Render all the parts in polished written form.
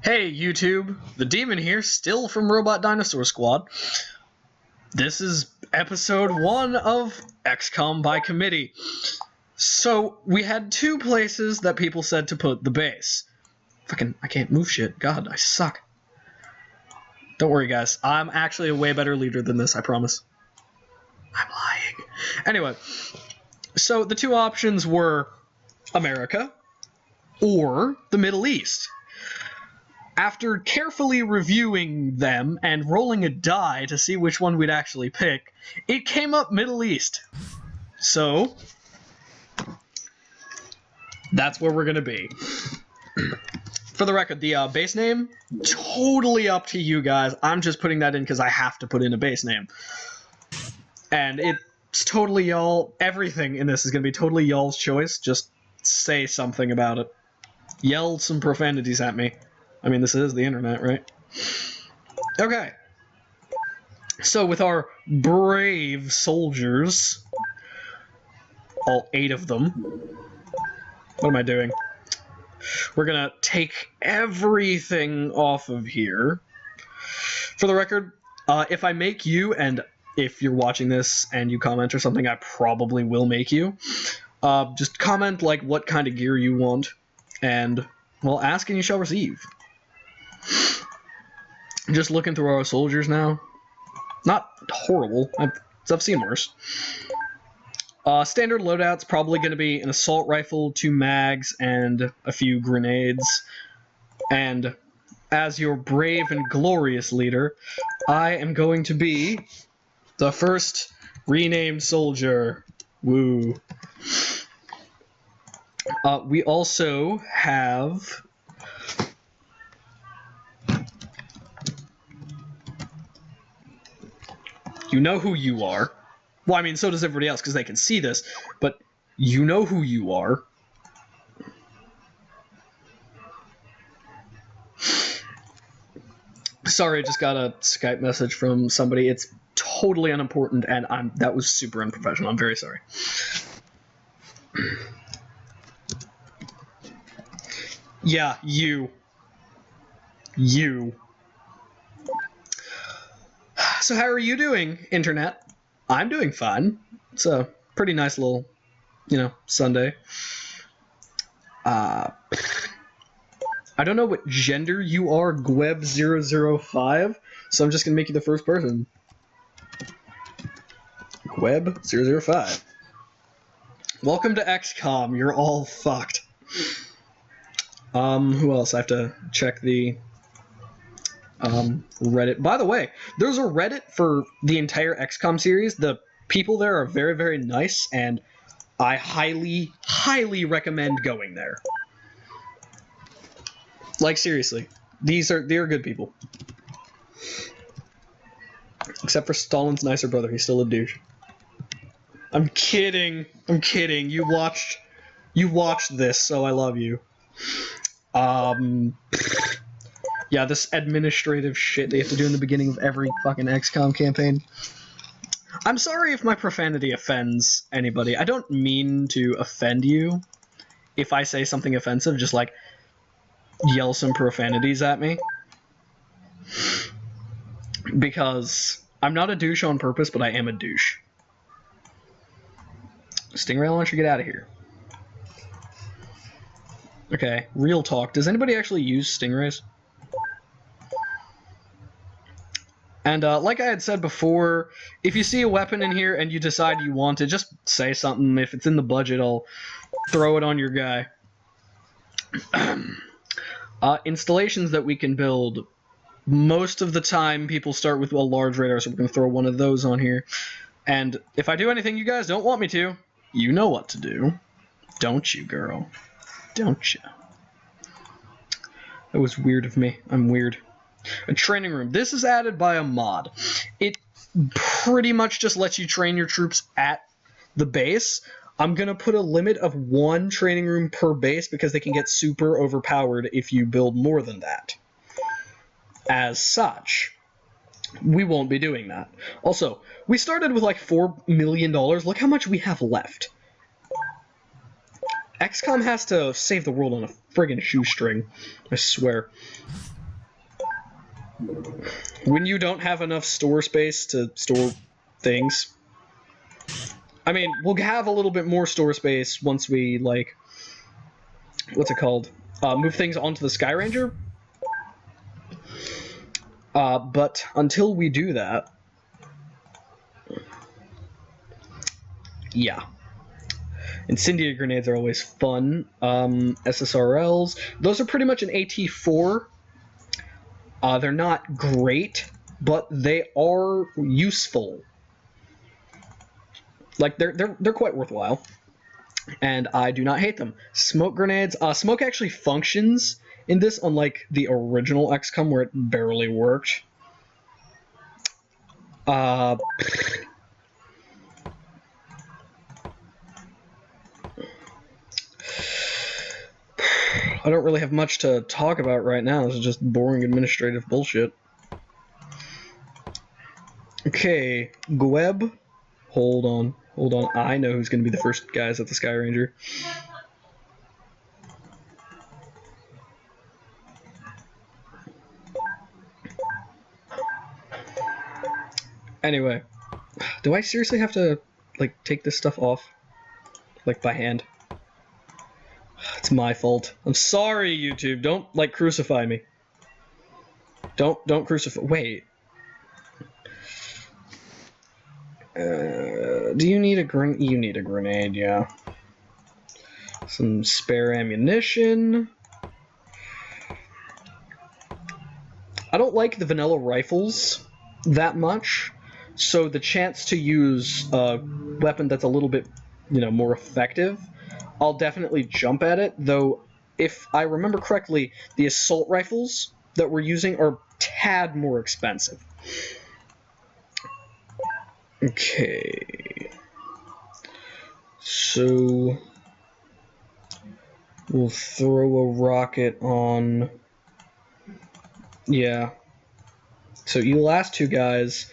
Hey YouTube, the Demon here, still from Robot Dinosaur Squad. This is episode 1 of XCOM by committee. So, we had two places that people said to put the base. I can't move shit. God, I suck. Don't worry guys, I'm actually a way better leader than this, I promise. I'm lying. Anyway, so the two options were America or the Middle East. After carefully reviewing them and rolling a die to see which one we'd actually pick, it came up Middle East. So, that's where we're going to be. For the record, the base name, totally up to you guys. I'm just putting that in because I have to put in a base name. And it's totally y'all. Everything in this is going to be totally y'all's choice. Just say something about it. Yell some profanities at me. I mean, this is the internet, right? Okay. So with our brave soldiers, all 8 of them, what am I doing? We're gonna take everything off of here. For the record, if I make you, and if you're watching this and you comment or something, I probably will make you. Just comment like what kind of gear you want, and well, ask and you shall receive. Just looking through our soldiers now. Not horrible. I've seen worse. Standard loadout's probably going to be an assault rifle, 2 mags, and a few grenades. And as your brave and glorious leader, I am going to be the first renamed soldier. Woo. We also have... You know who you are. Well, I mean, so does everybody else because they can see this, but you know who you are. Sorry, I just got a Skype message from somebody. It's totally unimportant, and that was super unprofessional. I'm very sorry. Yeah, you. So how are you doing, Internet? I'm doing fine. It's a pretty nice little, Sunday. I don't know what gender you are, Gweb005, so I'm just going to make you the first person. Gweb005. Welcome to XCOM. You're all fucked. Who else? I have to check the... Reddit. By the way, there's a Reddit for the entire XCOM series. The people there are very, very nice, and I highly, highly recommend going there. Like, seriously. They're good people. Except for Stalin's nicer brother. He's still a douche. I'm kidding. I'm kidding. You watched this, so I love you. Yeah, this administrative shit they have to do in the beginning of every fucking XCOM campaign. I'm sorry if my profanity offends anybody. I don't mean to offend you. If I say something offensive, just like yell some profanities at me. Because I'm not a douche on purpose, but I am a douche. Stingray launcher, get out of here. Okay, real talk. Does anybody actually use stingrays? And like I had said before, if you see a weapon in here and you decide you want it, just say something. If it's in the budget, I'll throw it on your guy. Installations that we can build, most of the time people start with a large radar, so we're going to throw one of those on here. And if I do anything you guys don't want me to, you know what to do. Don't you, girl? Don't you? That was weird of me. I'm weird. A training room. This is added by a mod. It pretty much just lets you train your troops at the base. I'm going to put a limit of 1 training room per base because they can get super overpowered if you build more than that. As such, we won't be doing that. Also, we started with like $4 million. Look how much we have left. XCOM has to save the world on a friggin' shoestring. I swear. When you don't have enough store space to store things. I mean, we'll have a little bit more store space once we, like, what's it called? Move things onto the Sky Ranger. But until we do that, yeah. Incendiary grenades are always fun. SSRLs, those are pretty much an AT4. They're not great, but they are useful. Like, they're quite worthwhile. And I do not hate them. Smoke grenades. Smoke actually functions in this, unlike the original XCOM where it barely worked. I don't really have much to talk about right now. This is just boring administrative bullshit. Okay, Gweb. Hold on. I know who's going to be the first guys at the Sky Ranger. Anyway, do I seriously have to, like, take this stuff off? Like, by hand? It's my fault. I'm sorry, YouTube. Don't, like, crucify me. Don't crucify. Wait. Do you need a grenade? You need a grenade, yeah. Some spare ammunition. I don't like the vanilla rifles that much, so the chance to use a weapon that's a little bit, more effective, I'll definitely jump at it, though if I remember correctly, the assault rifles that we're using are a tad more expensive. Okay. So we'll throw a rocket on. Yeah. So you last two guys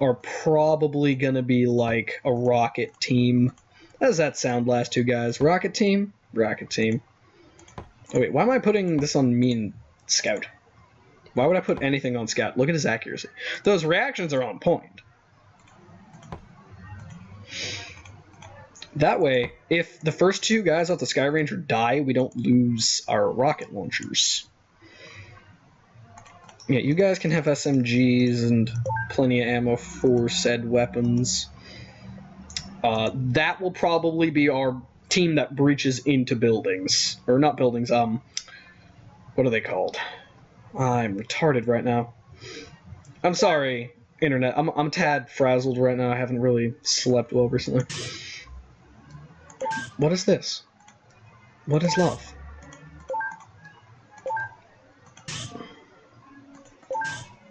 are probably gonna be like a rocket team. How does that sound, last two guys? Rocket team? Rocket team. Oh wait, why am I putting this on me and Scout? Why would I put anything on Scout? Look at his accuracy. Those reactions are on point. That way, if the first two guys off the Sky Ranger die, we don't lose our rocket launchers. Yeah, you guys can have SMGs and plenty of ammo for said weapons. That will probably be our team that breaches into buildings. Or not buildings, what are they called? I'm retarded right now. I'm sorry, Internet. I'm a tad frazzled right now. I haven't really slept well recently. What is this? What is love?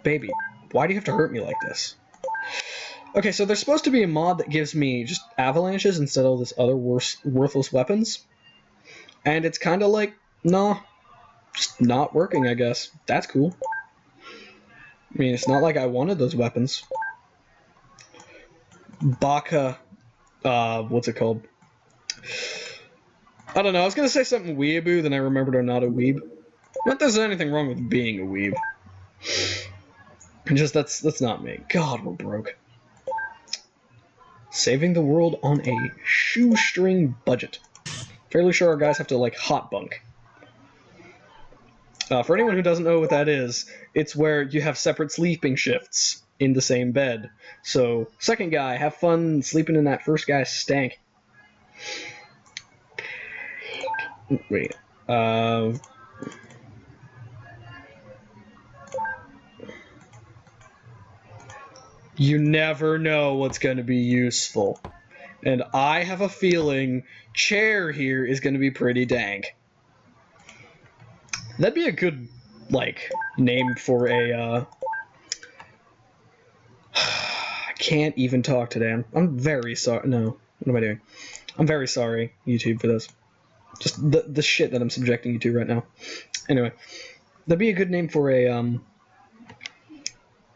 Baby, why do you have to hurt me like this? Okay, so there's supposed to be a mod that gives me just avalanches instead of this other worthless weapons. And it's kind of like, nah, just not working, I guess. That's cool. I mean, it's not like I wanted those weapons. Baka, what's it called? I don't know, I was gonna say something weeaboo, then I remembered I'm not a weeb. Not that there's anything wrong with being a weeb. Just, that's not me. God, we're broke. Saving the world on a shoestring budget. Fairly sure our guys have to, like, hot bunk. For anyone who doesn't know what that is, it's where you have separate sleeping shifts in the same bed. So, second guy, have fun sleeping in that first guy's stank. Wait. You never know what's going to be useful. And I have a feeling chair here is going to be pretty dank. That'd be a good, like, name for a, I can't even talk today. I'm very sorry. No, what am I doing? I'm very sorry, YouTube, for this. Just the shit that I'm subjecting you to right now. Anyway, that'd be a good name for a,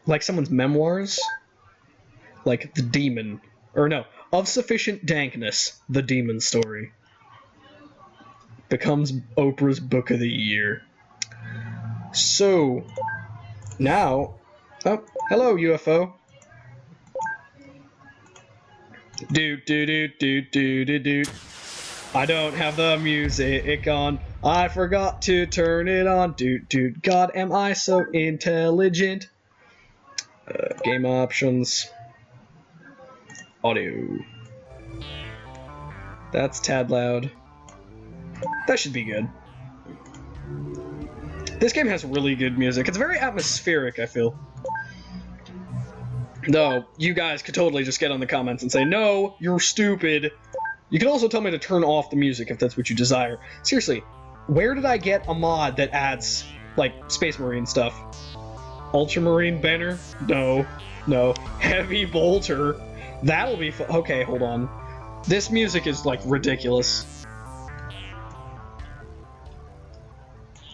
like someone's memoirs. Like, The Demon. Or no, Of Sufficient Dankness, The Demon Story. Becomes Oprah's Book of the Year. So, Now... Oh, hello, UFO. Doot. I don't have the music on. I forgot to turn it on. Doot. God, am I so intelligent. Game options. Audio. That's tad loud. That should be good. This game has really good music. It's very atmospheric, I feel. Though, you guys could totally just get on the comments and say, no, you're stupid. You can also tell me to turn off the music if that's what you desire. Seriously, where did I get a mod that adds, like, Space Marine stuff? Ultramarine Banner? No. Heavy Bolter? That'll be fun. Okay, hold on. This music is, like, ridiculous.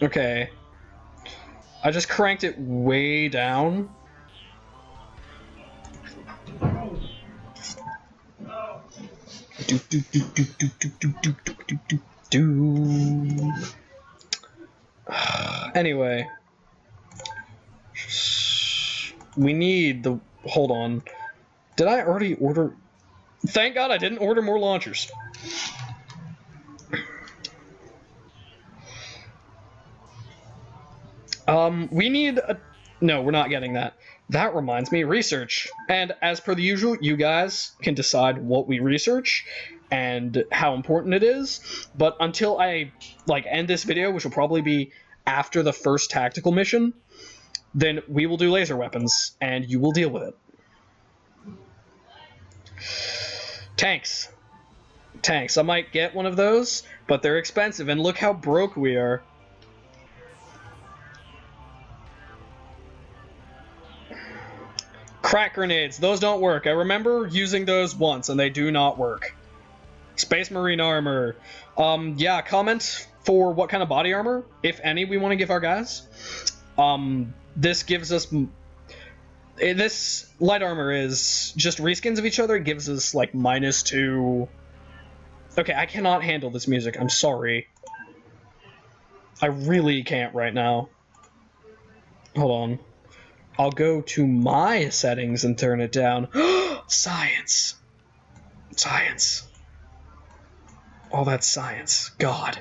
Okay. I just cranked it way down. Anyway. We need the... Hold on. Did I already order... Thank God I didn't order more launchers. We need a... No, we're not getting that. That reminds me, research. And as per the usual, you guys can decide what we research and how important it is. But until I, like, end this video, which will probably be after the first tactical mission, then we will do laser weapons, and you will deal with it. Tanks. I might get one of those, but they're expensive, and look how broke we are. Crack grenades, those don't work. I remember using those once, and they do not work. Space Marine armor. Yeah, comment for what kind of body armor, if any, we want to give our guys. This gives us... This light armor is just reskins of each other. It gives us, like, -2... Okay, I cannot handle this music. I'm sorry. I really can't right now. Hold on. I'll go to my settings and turn it down. Science. Oh, that's science. God.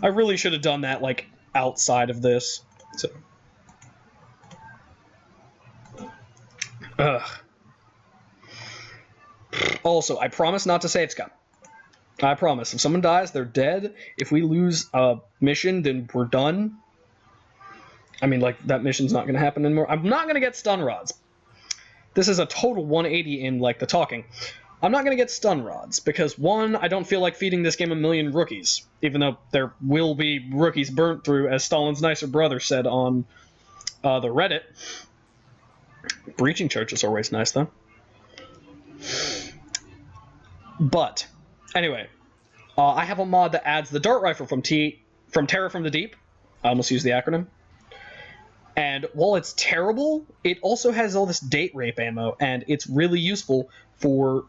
I really should have done that, like, outside of this. So. Ugh. Also, I promise not to say XCOM. I promise. If someone dies, they're dead. If we lose a mission, then we're done. I mean, like, that mission's not going to happen anymore. I'm not going to get stun rods. This is a total 180 in, like, the talking. I'm not going to get stun rods, because, one, I don't feel like feeding this game a million rookies, even though there will be rookies burnt through, as Stalin's nicer brother said on the Reddit. Breaching charge is always nice, though. But, anyway, I have a mod that adds the dart rifle from Terror from the Deep. I almost used the acronym. And while it's terrible, it also has all this date rape ammo, and it's really useful for,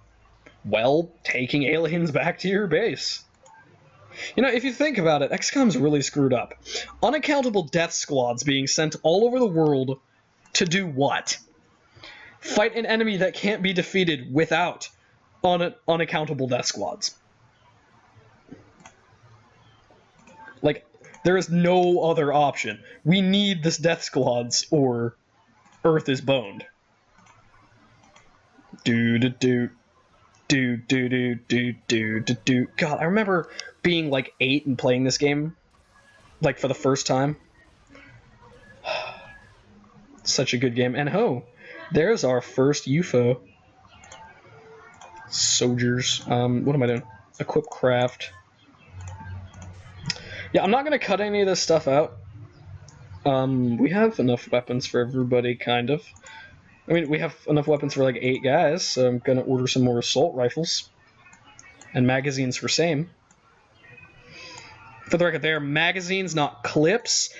well, taking aliens back to your base. You know, if you think about it, XCOM's really screwed up. Unaccountable death squads being sent all over the world to do what? Fight an enemy that can't be defeated without unaccountable death squads. Like, there is no other option. We need this death squads, or Earth is boned. Do. God, I remember being like 8 and playing this game, like, for the first time. Such a good game. And there's our first UFO. Soldiers. What am I doing? Equip craft. Yeah, I'm not going to cut any of this stuff out. We have enough weapons for everybody, kind of. I mean, we have enough weapons for like 8 guys, so I'm going to order some more assault rifles. And magazines for same. For the record, they are magazines, not clips.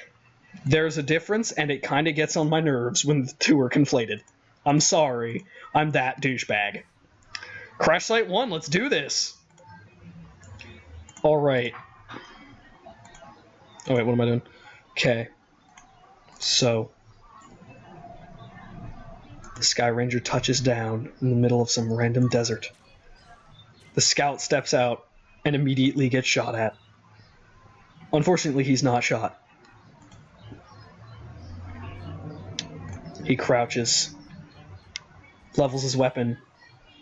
There's a difference, and it kind of gets on my nerves when the two are conflated. I'm sorry. I'm that douchebag. Crash Site 1, let's do this! Alright. Oh wait, what am I doing? Okay. So. The Sky Ranger touches down in the middle of some random desert. The scout steps out and immediately gets shot at. Unfortunately, he's not shot. He crouches, levels his weapon,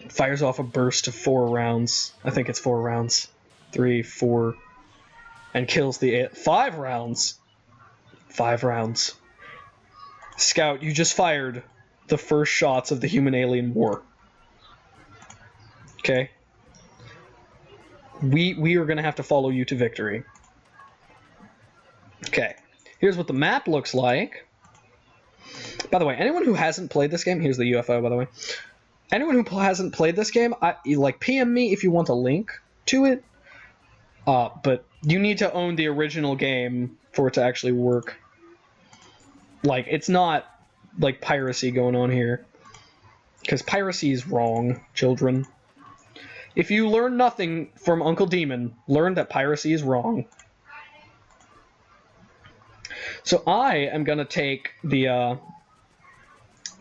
fires off a burst of 4 rounds. I think it's 4 rounds. 3, 4, and kills the 5 rounds. 5 rounds. Scout, you just fired the first shots of the human-alien war. Okay? We are going to have to follow you to victory. Okay. Here's what the map looks like. By the way, anyone who hasn't played this game... Here's the UFO, by the way. Anyone who hasn't played this game, PM me if you want a link to it. But you need to own the original game for it to actually work. Like, it's not, like, piracy going on here. Because piracy is wrong, children. If you learn nothing from Uncle Demon, learn that piracy is wrong. So I am going to take the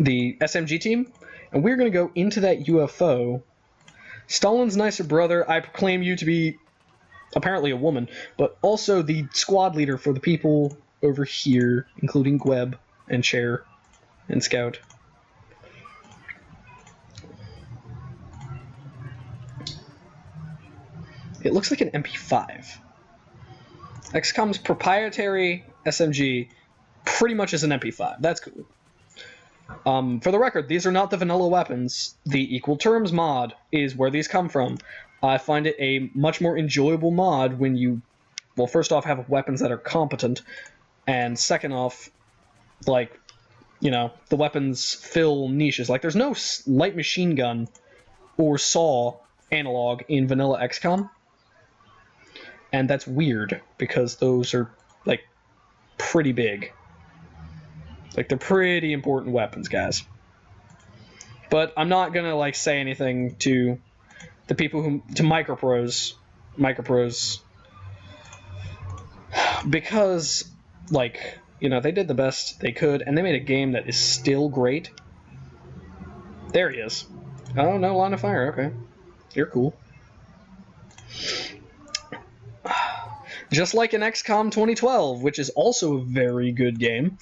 SMG team, and we're going to go into that UFO. Stalin's nicer brother, I proclaim you to be apparently a woman, but also the squad leader for the people over here, including Gweb and Cher and Scout. It looks like an MP5. XCOM's proprietary SMG pretty much is an MP5. That's cool. For the record, these are not the vanilla weapons. The Equal Terms mod is where these come from. I find it a much more enjoyable mod when you, well, first off, have weapons that are competent, and second off, like, you know, the weapons fill niches. Like, there's no light machine gun or saw analog in vanilla XCOM, and that's weird, because those are, like, pretty big. Like, they're pretty important weapons, guys. But I'm not gonna, like, say anything to the people who, to micropros, because, like, you know, they did the best they could, and they made a game that is still great. There he is. Oh, no line of fire, okay. You're cool. Just like in XCOM 2012, which is also a very good game,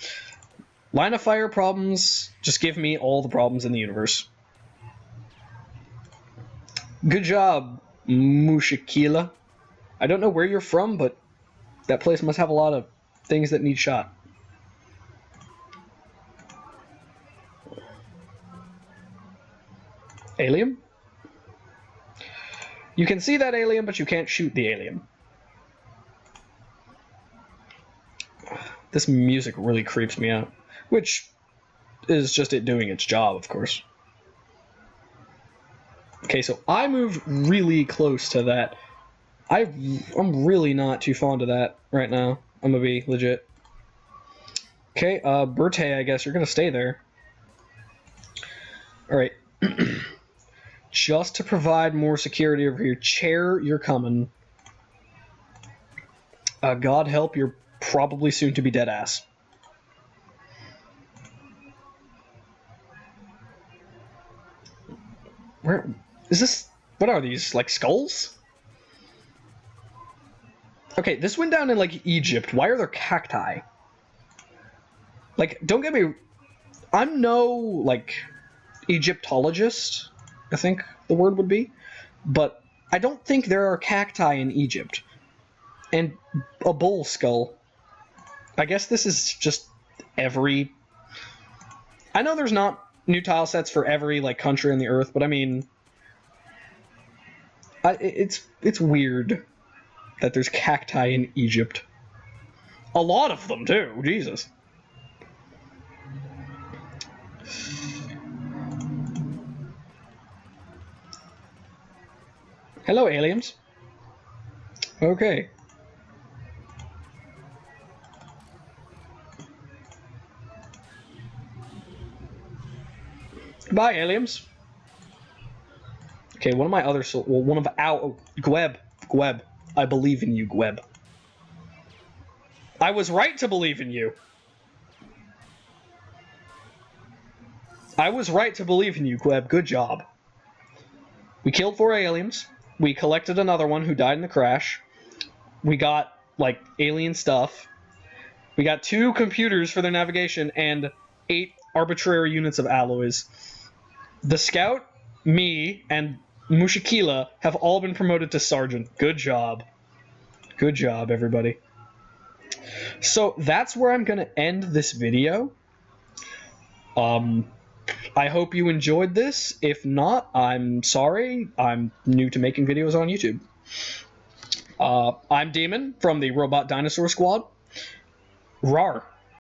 line of fire problems just give me all the problems in the universe. Good job, Mushakila. I don't know where you're from, but that place must have a lot of things that need shot. Alien? You can see that alien, but you can't shoot the alien. This music really creeps me out, which is just it doing its job, of course. Okay, so I moved really close to that. I'm really not too fond of that right now. I'm gonna be legit. Okay, Berthe, I guess you're gonna stay there. Alright. Just to provide more security over here. Chair, you're coming. God help, you're probably soon to be dead ass. Where is this? What are these, like skulls? Okay, this went down in like Egypt. Why are there cacti? Like, don't get me, I'm no like Egyptologist, I think the word would be, but I don't think there are cacti in Egypt. And a bull skull. I guess this is just every... I know there's not new tile sets for every like country on the earth, but I mean, it's weird that there's cacti in Egypt. A lot of them too. Jesus. Hello, aliens. Okay. Goodbye, aliens. Okay, one of my other one of our Gweb. I believe in you, Gweb. I was right to believe in you. I was right to believe in you, Queb. Good job. We killed 4 aliens. We collected another one who died in the crash. We got, like, alien stuff. We got 2 computers for their navigation and 8 arbitrary units of alloys. The scout, me, and Mushakila have all been promoted to sergeant. Good job. Good job, everybody. So that's where I'm going to end this video. I hope you enjoyed this. If not, I'm sorry. I'm new to making videos on YouTube. I'm Demon from the Robot Dinosaur Squad. Rawr.